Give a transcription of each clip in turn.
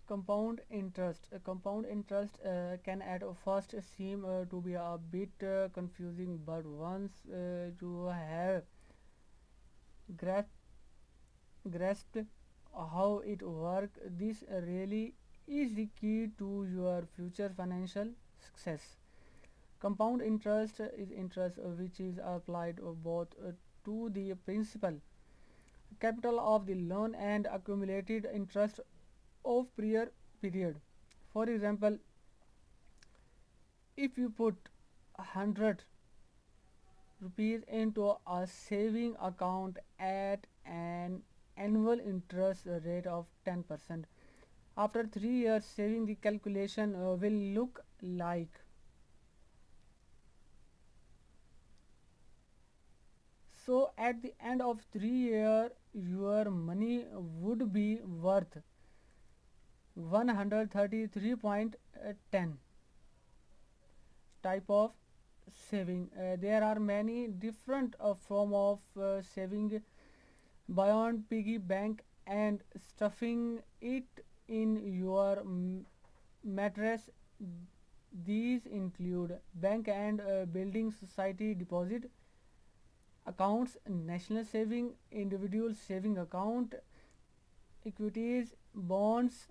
Compound interest. Compound interest can at first seem to be a bit confusing, but once you have grasped, grasped how it works, this really is the key to your future financial success. Compound interest is interest which is applied both to the principal capital of the loan and accumulated interest of prior period. For example, if you put 100 rupees into a saving account at an annual interest rate of 10%, after 3 years saving the calculation will look like. So at the end of 3 years your money would be worth 133.10. Type of saving. There are many different form of saving beyond piggy bank and stuffing it in your mattress. These include bank and building society deposit accounts, national saving, individual saving account, equities, bonds,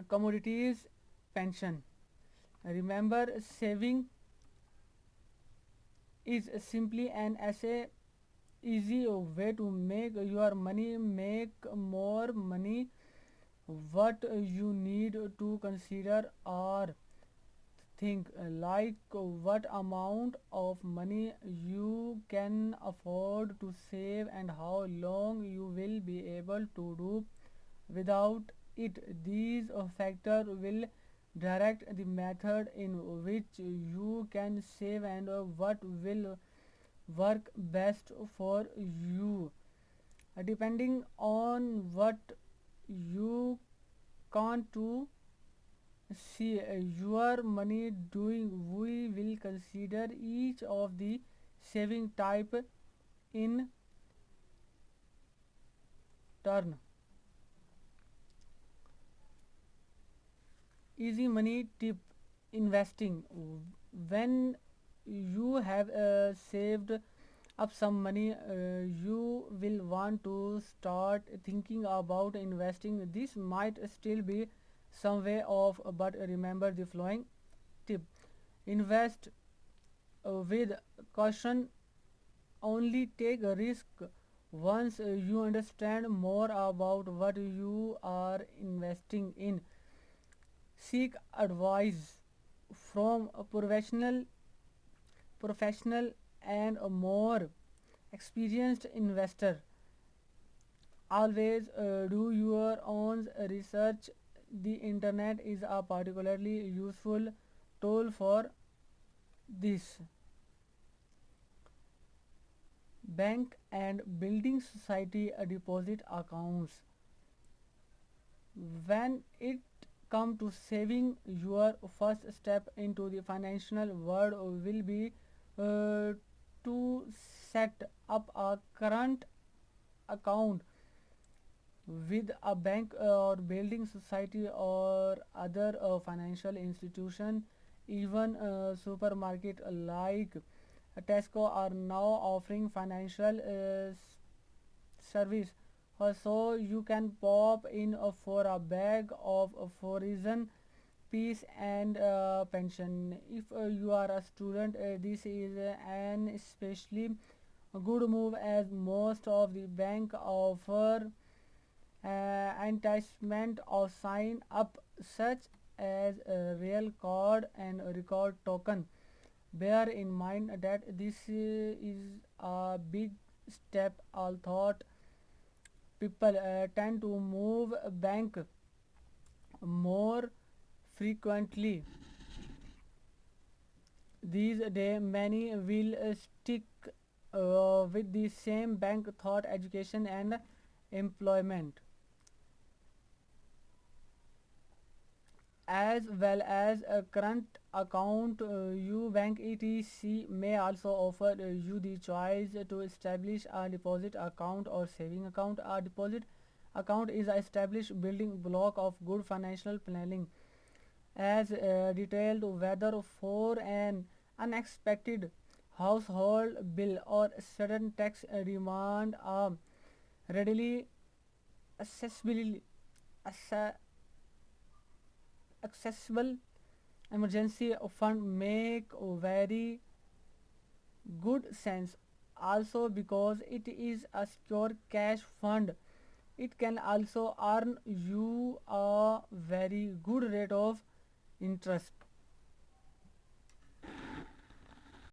commodities, pension. Remember, saving is simply an essay easy way to make your money make more money. What you need to consider are think like what amount of money you can afford to save and how long you will be able to do without it. These factors will direct the method in which you can save and what will work best for you. Depending on what you can't to see your money doing, we will consider each of the saving type in turn. Easy money tip: investing. When you have saved up some money, you will want to start thinking about investing. This might still be some way off, but remember the following tip: invest with caution, only take a risk once you understand more about what you are investing in. Seek advice from a professional and a more experienced investor. Always do your own research. The internet is a particularly useful tool for this. Bank and building society deposit accounts. When it comes to saving, your first step into the financial world will be uh, to set up a current account with a bank or building society or other financial institution. Even supermarket like Tesco are now offering financial service. So you can pop in for a bag of foreign peace and pension. If you are a student, this is an especially good move as most of the bank offer enticement or sign up such as a real card and a record token. Bear in mind that this is a big step, although people tend to move bank more frequently these days. Many will stick with the same bank thought education and employment as well as a current account. You bank etc may also offer you the choice to establish a deposit account or saving account. A deposit account is a established building block of good financial planning, as detailed whether for an unexpected household bill or sudden tax demand. A readily accessible acce- accessible emergency fund make very good sense. Also, because it is a secure cash fund, it can also earn you a very good rate of interest.